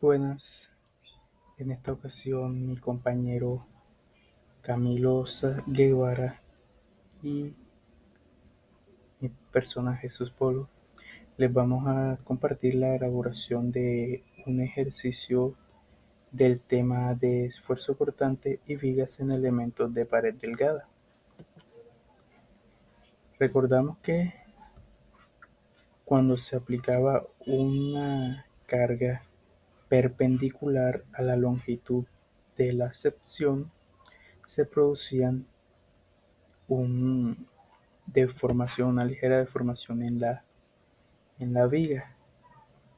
Buenas, en esta ocasión mi compañero Camilo Guevara y mi persona Jesús Polo les vamos a compartir la elaboración de un ejercicio del tema de esfuerzo cortante y vigas en elementos de pared delgada. Recordamos que cuando se aplicaba una carga perpendicular a la longitud de la sección, se producían un una ligera deformación en la viga.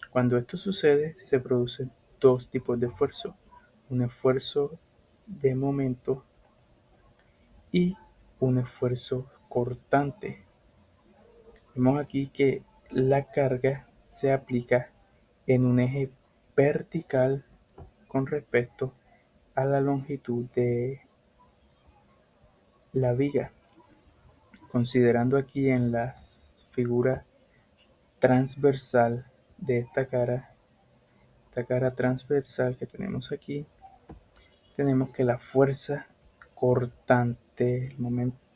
Cuando esto sucede, se producen dos tipos de esfuerzo: un esfuerzo de momento y un esfuerzo cortante. Vemos aquí que la carga se aplica en un eje vertical con respecto a la longitud de la viga. Considerando aquí en la figura transversal de esta cara transversal que tenemos aquí, tenemos que la fuerza cortante,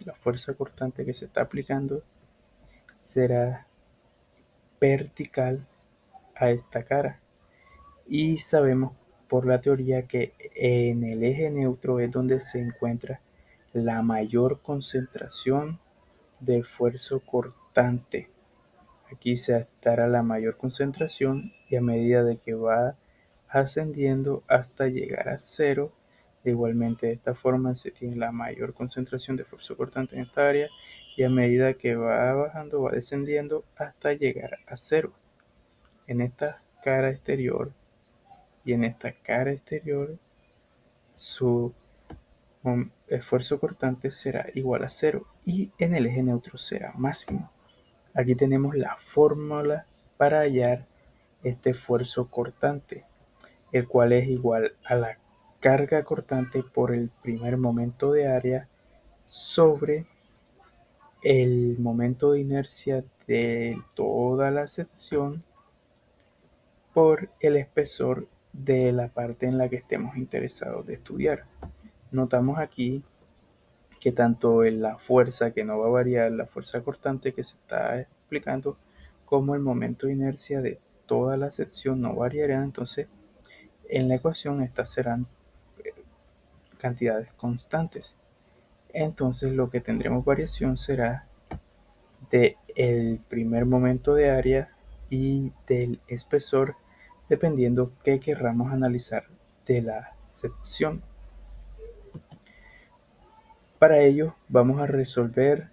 la fuerza cortante que se está aplicando será vertical a esta cara. Y sabemos por la teoría que en el eje neutro es donde se encuentra la mayor concentración de esfuerzo cortante. Aquí se dará la mayor concentración y a medida de que va ascendiendo hasta llegar a cero, igualmente de esta forma se tiene la mayor concentración de esfuerzo cortante en esta área y a medida que va bajando va descendiendo hasta llegar a cero. En esta cara exterior y en esta cara exterior su esfuerzo cortante será igual a cero y en el eje neutro será máximo. Aquí tenemos la fórmula para hallar este esfuerzo cortante, el cual es igual a la carga cortante por el primer momento de área sobre el momento de inercia de toda la sección por el espesor de la parte en la que estemos interesados de estudiar. Notamos aquí que tanto en la fuerza, que no va a variar, la fuerza cortante que se está explicando, como el momento de inercia de toda la sección no variarán. Entonces, en la ecuación estas serán cantidades constantes. Entonces, lo que tendremos variación será de el primer momento de área y del espesor, dependiendo qué querramos analizar de la sección. Para ello, vamos a resolver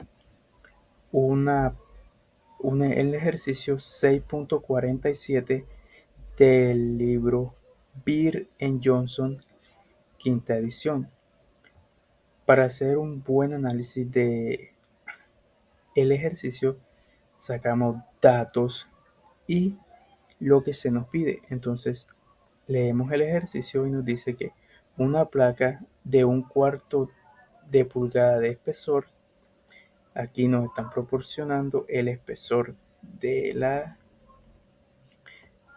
el ejercicio 6.47 del libro Beer and Johnson, quinta edición. Para hacer un buen análisis de el ejercicio, sacamos datos y lo que se nos pide. Entonces, leemos el ejercicio y nos dice que una placa de 1/4 de pulgada de espesor, aquí nos están proporcionando el espesor de la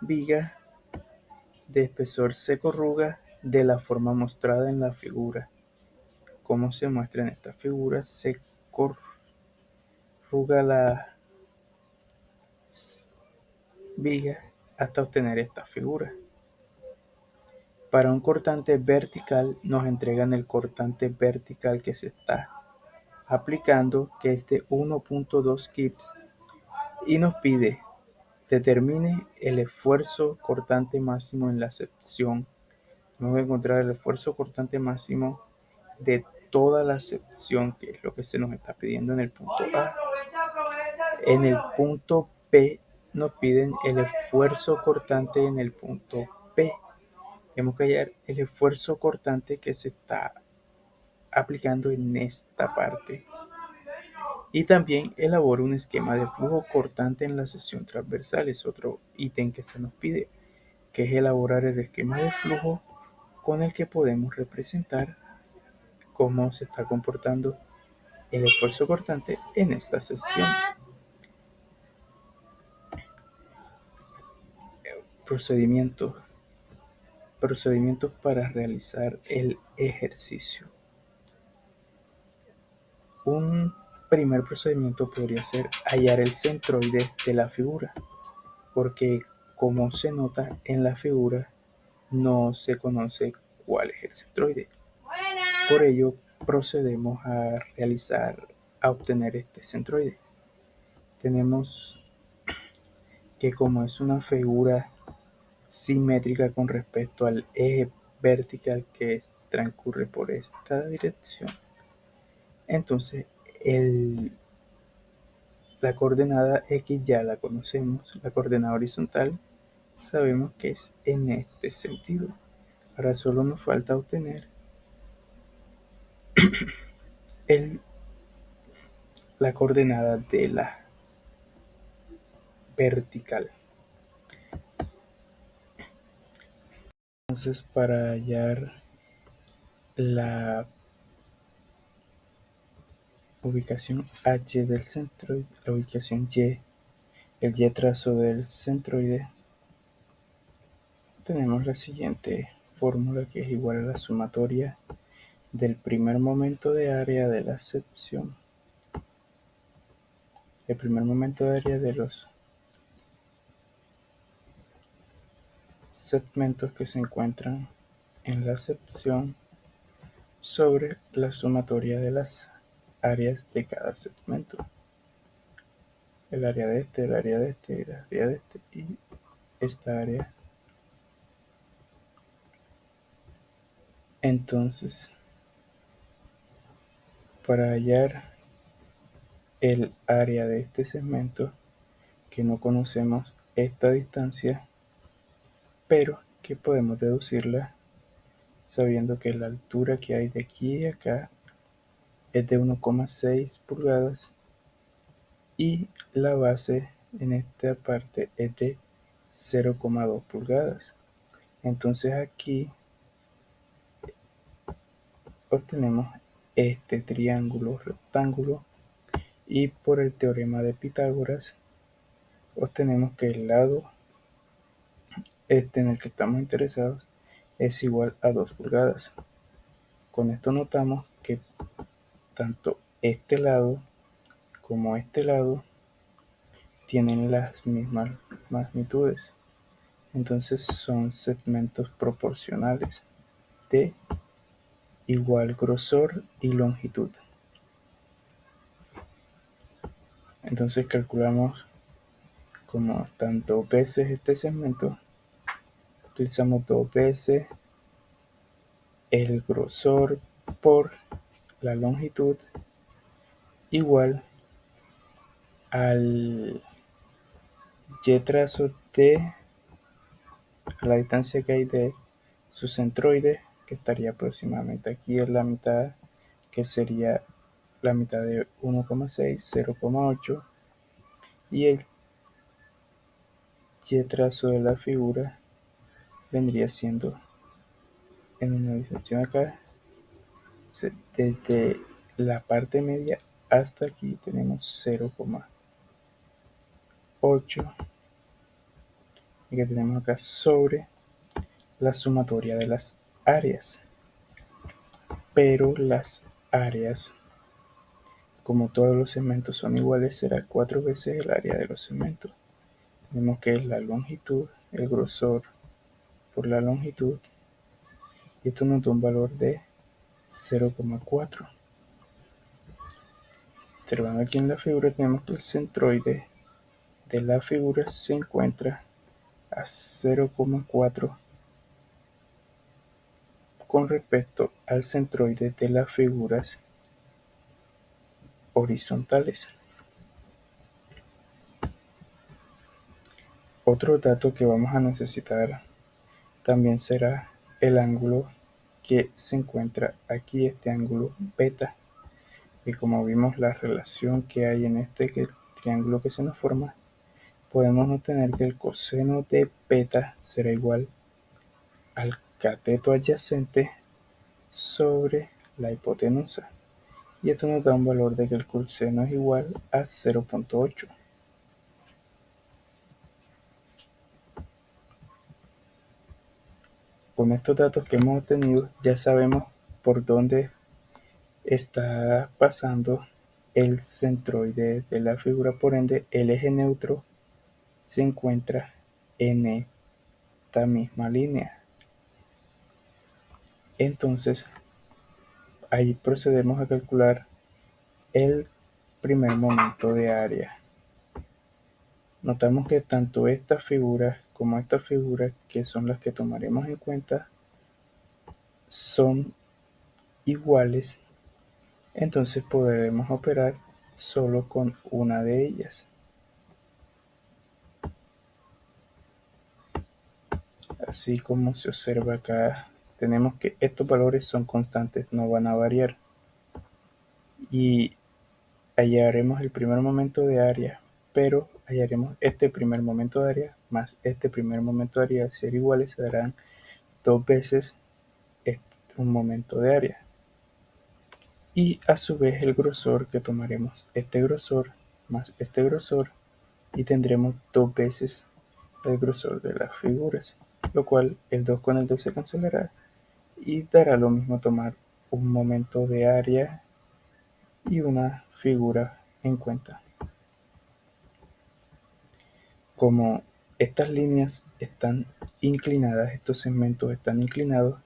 viga de espesor se corruga de la forma mostrada en la figura. Como se muestra en esta figura, se corruga la viga hasta obtener esta figura. Para un cortante vertical nos entregan el cortante vertical que se está aplicando, que es de 1.2 kips, y nos pide determine el esfuerzo cortante máximo en la sección. Tenemos que encontrar el esfuerzo cortante máximo de toda la sección, que es lo que se nos está pidiendo en el punto A. En el punto P nos piden el esfuerzo cortante en el punto P. Tenemos que hallar el esfuerzo cortante que se está aplicando en esta parte. Y también elabora un esquema de flujo cortante en la sección transversal. Es otro ítem que se nos pide, que es elaborar el esquema de flujo con el que podemos representar cómo se está comportando el esfuerzo cortante en esta sección. Procedimiento. procedimientos para realizar el ejercicio. Un primer procedimiento podría ser hallar el centroide de la figura, porque como se nota en la figura, no se conoce cuál es el centroide. Por ello, procedemos a obtener este centroide. Tenemos que como es una figura simétrica con respecto al eje vertical que transcurre por esta dirección, entonces la coordenada X ya la conocemos, la coordenada horizontal sabemos que es en este sentido. Ahora solo nos falta obtener la coordenada de la vertical. Entonces, para hallar la ubicación H del centroide, la ubicación Y, el Y trazo del centroide, tenemos la siguiente fórmula, que es igual a la sumatoria del primer momento de área de la sección, el primer momento de área de los segmentos que se encuentran en la sección sobre la sumatoria de las áreas de cada segmento. El área de este, el área de este, el área de este y esta área. Entonces, para hallar el área de este segmento, que no conocemos esta distancia, pero que podemos deducirla sabiendo que la altura que hay de aquí a acá es de 1,6 pulgadas y la base en esta parte es de 0,2 pulgadas. Entonces aquí obtenemos este triángulo rectángulo y por el teorema de Pitágoras obtenemos que el lado en el que estamos interesados es igual a 2 pulgadas. Con esto notamos que tanto este lado como este lado tienen las mismas magnitudes. Entonces son segmentos proporcionales de igual grosor y longitud. Entonces calculamos como están dos veces este segmento, utilizamos dos veces el grosor por la longitud igual al y trazo de la distancia que hay de su centroide, que estaría aproximadamente aquí en la mitad, que sería la mitad de 1,6, 0,8, y el y trazo de la figura vendría siendo en una dimensión acá, desde la parte media hasta aquí tenemos 0,8 y que tenemos acá sobre la sumatoria de las áreas, pero las áreas, como todos los segmentos son iguales, será 4 veces el área de los segmentos. Tenemos que es la longitud, el grosor por la longitud, y esto nos da un valor de 0,4. Observando aquí en la figura tenemos que el centroide de la figura se encuentra a 0,4 con respecto al centroide de las figuras horizontales. Otro dato que vamos a necesitar también será el ángulo que se encuentra aquí, este ángulo beta. Y como vimos la relación que hay en este triángulo que se nos forma, podemos obtener que el coseno de beta será igual al cateto adyacente sobre la hipotenusa. Y esto nos da un valor de que el coseno es igual a 0,8. con estos datos que hemos obtenido ya sabemos por dónde está pasando el centroide de la figura, por ende el eje neutro se encuentra en esta misma línea. Entonces ahí procedemos a calcular el primer momento de área. Notamos que tanto esta figura como esta figura, que son las que tomaremos en cuenta, son iguales, entonces podremos operar solo con una de ellas. Así como se observa acá, tenemos que estos valores son constantes, no van a variar. Y hallaremos el primer momento de área, pero hallaremos este primer momento de área más este primer momento de área, al ser iguales se darán dos veces un momento de área. Y a su vez el grosor, que tomaremos este grosor más este grosor y tendremos dos veces el grosor de las figuras, lo cual el 2 con el 2 se cancelará y dará lo mismo tomar un momento de área y una figura en cuenta. Como estas líneas están inclinadas, estos segmentos están inclinados,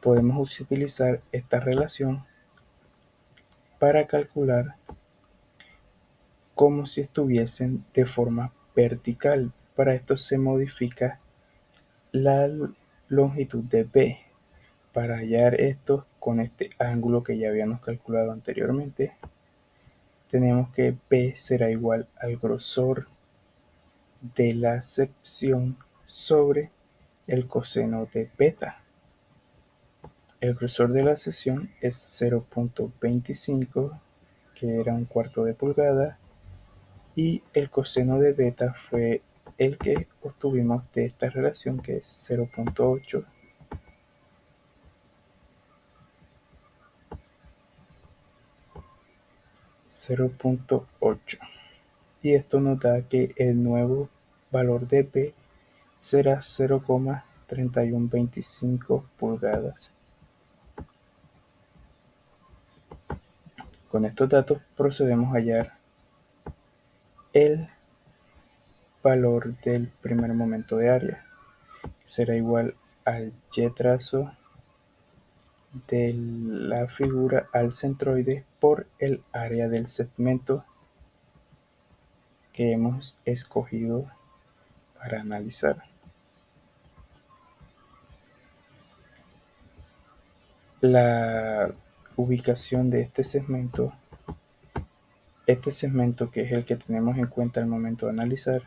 podemos utilizar esta relación para calcular como si estuviesen de forma vertical. Para esto se modifica la longitud de B. Para hallar esto con este ángulo que ya habíamos calculado anteriormente, tenemos que B será igual al grosor de la sección sobre el coseno de beta. El grosor de la sección es 0.25, que era un cuarto de pulgada, y el coseno de beta fue el que obtuvimos de esta relación, que es 0.8. Y esto nos da que el nuevo valor de B será 0,3125 pulgadas. Con estos datos procedemos a hallar el valor del primer momento de área, que será igual al y trazo de la figura al centroide por el área del segmento que hemos escogido para analizar. La ubicación de este segmento que es el que tenemos en cuenta al momento de analizar,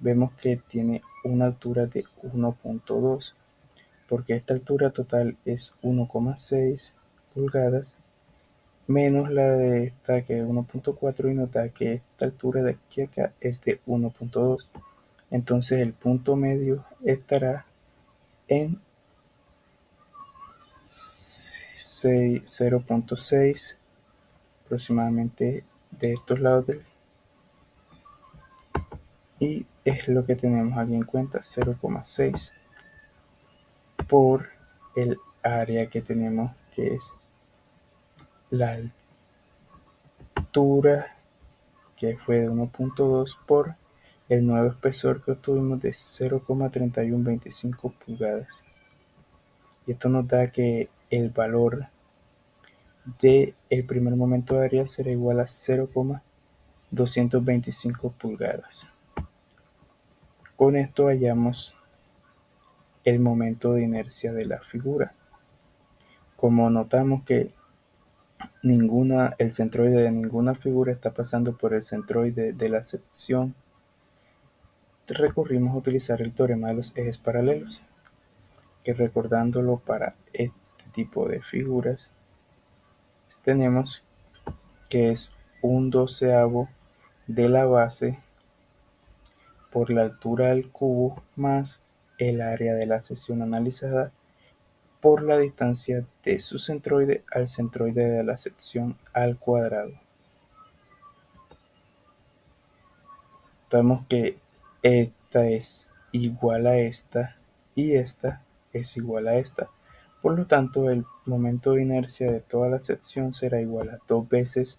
vemos que tiene una altura de 1.2, porque esta altura total es 1,6 pulgadas menos la de esta, que es 1.4, y nota que esta altura de aquí a acá es de 1.2. Entonces el punto medio estará en 0.6 aproximadamente de estos lados y es lo que tenemos aquí en cuenta, 0,6 por el área que tenemos, que es la altura, que fue de 1.2, por el nuevo espesor que obtuvimos de 0,3125 pulgadas. Y esto nos da que el valor de el primer momento de área será igual a 0,225 pulgadas. Con esto hallamos el momento de inercia de la figura. Como notamos que el centroide de ninguna figura está pasando por el centroide de la sección, recurrimos a utilizar el teorema de los ejes paralelos, que recordándolo para este tipo de figuras, tenemos que es 1/12 de la base por la altura del cubo más el área de la sección analizada por la distancia de su centroide al centroide de la sección al cuadrado. Notamos que esta es igual a esta y esta es igual a esta. Por lo tanto, el momento de inercia de toda la sección será igual a 2 veces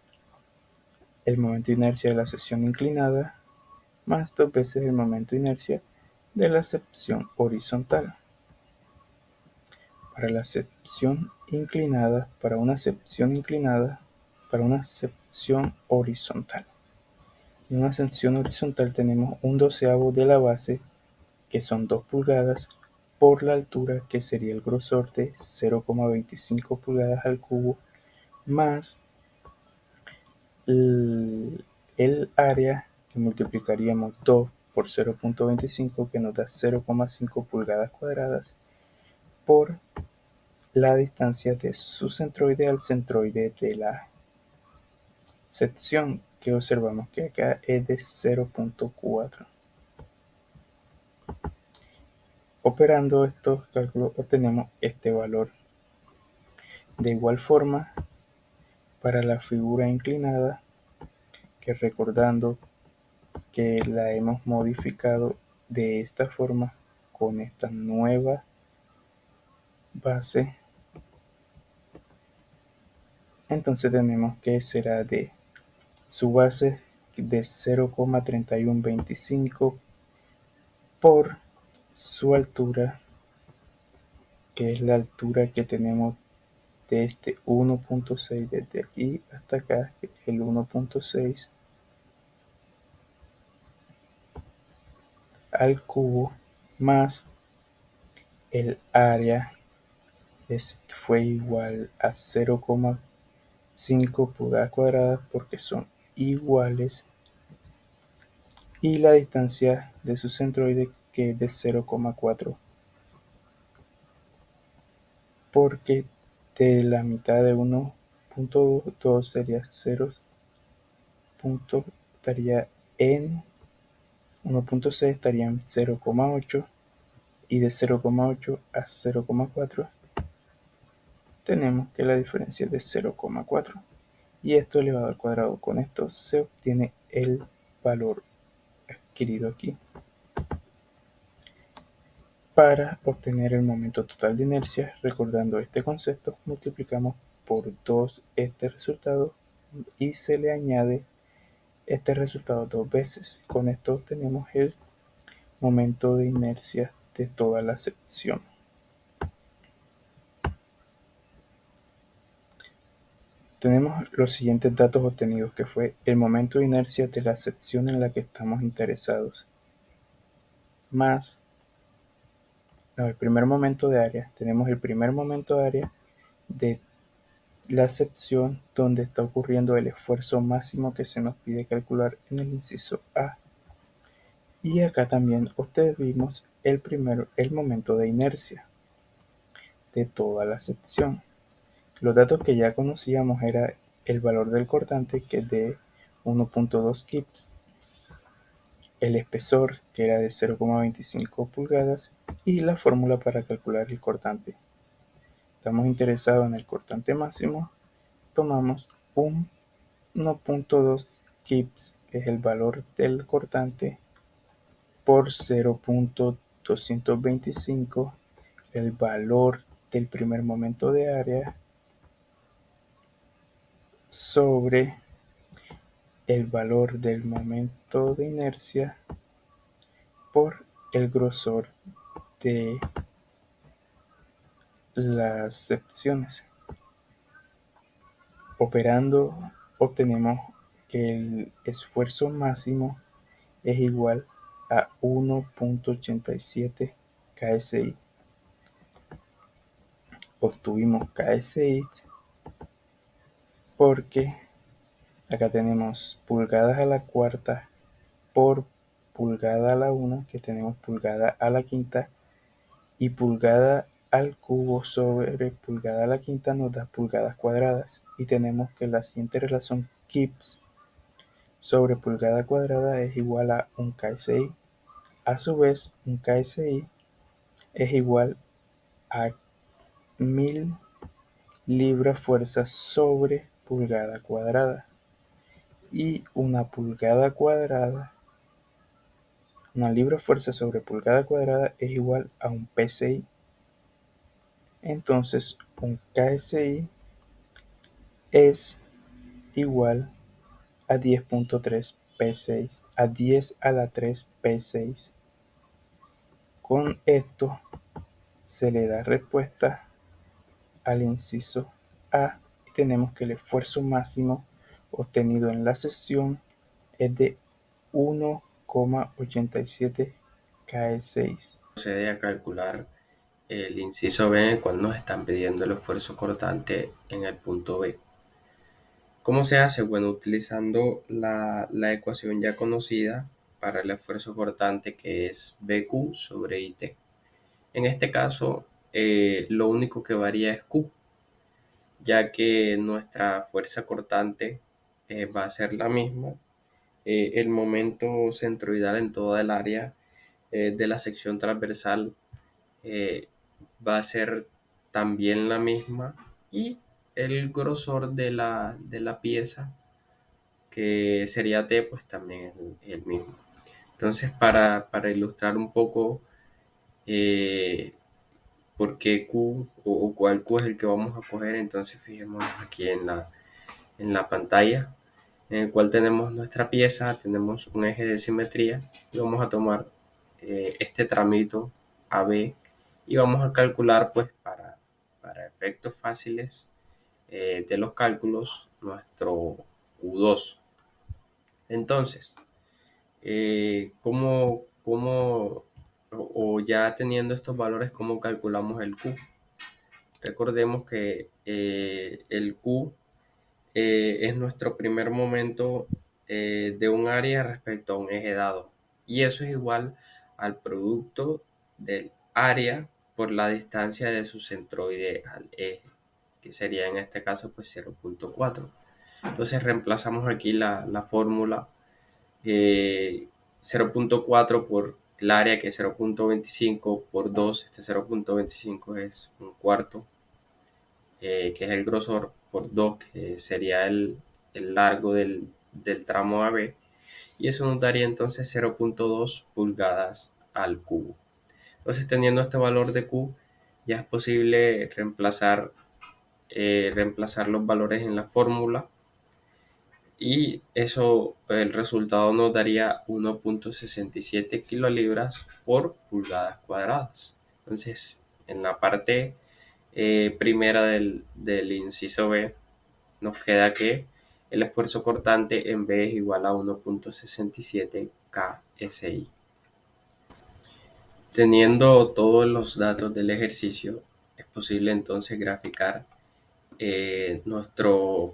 el momento de inercia de la sección inclinada más 2 veces el momento de inercia de la sección horizontal. Para la sección inclinada, para una sección horizontal. En una sección horizontal tenemos un doceavo de la base, que son 2 pulgadas, por la altura, que sería el grosor de 0,25 pulgadas al cubo, más el área, que multiplicaríamos 2 por 0,25, que nos da 0,5 pulgadas cuadradas, por la distancia de su centroide al centroide de la sección, que observamos que acá es de 0,4. Operando estos cálculos obtenemos este valor. De igual forma, para la figura inclinada, que recordando que la hemos modificado de esta forma con esta nueva base, entonces tenemos que será de su base de 0,3125 por su altura, que es la altura que tenemos de este 1,6 desde aquí hasta acá, el 1,6 al cubo, más el área fue igual a 0,5 pulgadas cuadradas porque son iguales, y la distancia de su centroide, que es de 0,4, porque de la mitad de 1,2 sería 0, estaría en 1,6, estaría en 0,8, y de 0,8 a 0,4 tenemos que la diferencia es de 0,4, y esto elevado al cuadrado. Con esto se obtiene el valor adquirido aquí. Para obtener el momento total de inercia, recordando este concepto, multiplicamos por 2 este resultado y se le añade este resultado 2 veces. Con esto obtenemos el momento de inercia de toda la sección. Tenemos los siguientes datos obtenidos, que fue el momento de inercia de la sección en la que estamos interesados, más el primer momento de área. Tenemos el primer momento de área de la sección donde está ocurriendo el esfuerzo máximo que se nos pide calcular en el inciso A. Y acá también obtuvimos el momento de inercia de toda la sección. Los datos que ya conocíamos era el valor del cortante, que es de 1,2 kips, el espesor, que era de 0,25 pulgadas, y la fórmula para calcular el cortante. Estamos interesados en el cortante máximo, tomamos 1,2 kips, que es el valor del cortante, por 0,225, el valor del primer momento de área, sobre el valor del momento de inercia por el grosor de las secciones. Operando, obtenemos que el esfuerzo máximo es igual a 1,87 KSI. Obtuvimos KSI porque acá tenemos pulgadas a la cuarta por pulgada a la una, que tenemos pulgada a la quinta, y pulgada al cubo sobre pulgada a la quinta nos da pulgadas cuadradas, y tenemos que la siguiente relación, kips sobre pulgada cuadrada, es igual a un KSI. A su vez, un KSI es igual a 1000 libras fuerza sobre pulgada cuadrada, y una libra fuerza sobre pulgada cuadrada es igual a un PSI. Entonces un KSI es igual a 10.3 P6, a 10 a la 3 P6. Con esto se le da respuesta al inciso A y tenemos que el esfuerzo máximo obtenido en la sesión es de 1,87 KE6. Procede a calcular el inciso B, en el cual nos están pidiendo el esfuerzo cortante en el punto B. ¿Cómo se hace? Bueno, utilizando la ecuación ya conocida para el esfuerzo cortante, que es BQ sobre IT. En este caso, lo único que varía es Q, ya que nuestra fuerza cortante va a ser la misma. El momento centroidal en toda el área de la sección transversal eh, va a ser también la misma, y el grosor de la pieza, que sería T, pues también es el mismo. Entonces, para ilustrar un poco eh, por qué Q o cuál Q es el que vamos a coger, entonces fijémonos aquí en la pantalla, en el cual tenemos nuestra pieza, tenemos un eje de simetría y vamos a tomar este tramito AB y vamos a calcular, pues para efectos fáciles de los cálculos, nuestro U2. Entonces, o ya teniendo estos valores, ¿cómo calculamos el Q? Recordemos que el Q es nuestro primer momento de un área respecto a un eje dado. Y eso es igual al producto del área por la distancia de su centroide al eje, que sería en este caso pues 0.4. Entonces reemplazamos aquí la fórmula 0.4 por el área, que es 0.25 por 2. Este 0.25 es un cuarto, que es el grosor, por 2, que sería el largo del tramo AB, y eso nos daría entonces 0.2 pulgadas al cubo. Entonces, teniendo este valor de Q, ya es posible reemplazar los valores en la fórmula, y eso, el resultado nos daría 1.67 kilolibras por pulgadas cuadradas. Entonces, en la parte primera del inciso B, nos queda que el esfuerzo cortante en B es igual a 1.67 KSI. Teniendo todos los datos del ejercicio, es posible entonces graficar nuestro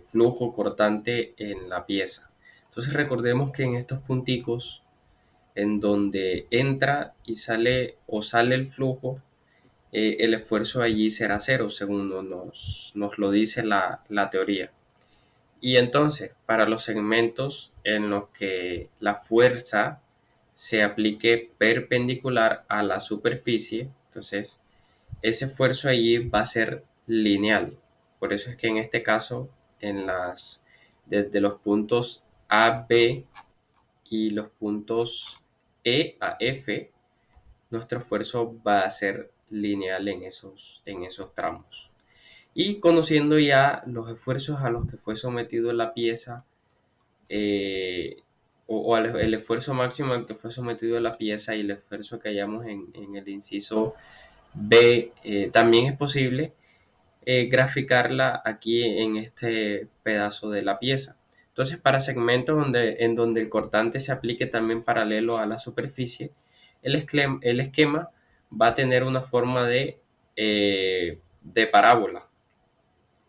flujo cortante en la pieza. Entonces recordemos que en estos punticos en donde entra y sale o sale el flujo, el esfuerzo allí será cero, según nos lo dice la teoría. Y entonces, para los segmentos en los que la fuerza se aplique perpendicular a la superficie, entonces ese esfuerzo allí va a ser lineal. Por eso es que en este caso, desde los puntos A, B y los puntos E a F, nuestro esfuerzo va a ser lineal en esos tramos. Y conociendo ya los esfuerzos a los que fue sometido la pieza, eh, o el esfuerzo máximo al que fue sometido la pieza y el esfuerzo que hallamos en el inciso B, también es posible graficarla aquí en este pedazo de la pieza. Entonces, para segmentos en donde el cortante se aplique también paralelo a la superficie, el esquema va a tener una forma de parábola.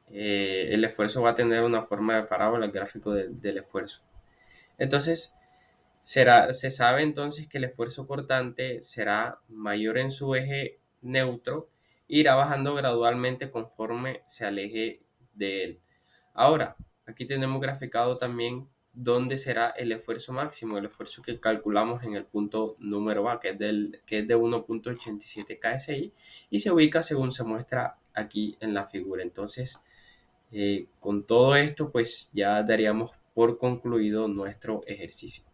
El esfuerzo va a tener una forma de parábola, el gráfico del esfuerzo. Entonces, se sabe entonces que el esfuerzo cortante será mayor en su eje neutro e irá bajando gradualmente conforme se aleje de él. Ahora, aquí tenemos graficado también dónde será el esfuerzo máximo, el esfuerzo que calculamos en el punto número A, que es de 1.87 KSI, y se ubica según se muestra aquí en la figura. Entonces, con todo esto, pues ya daríamos por concluido nuestro ejercicio.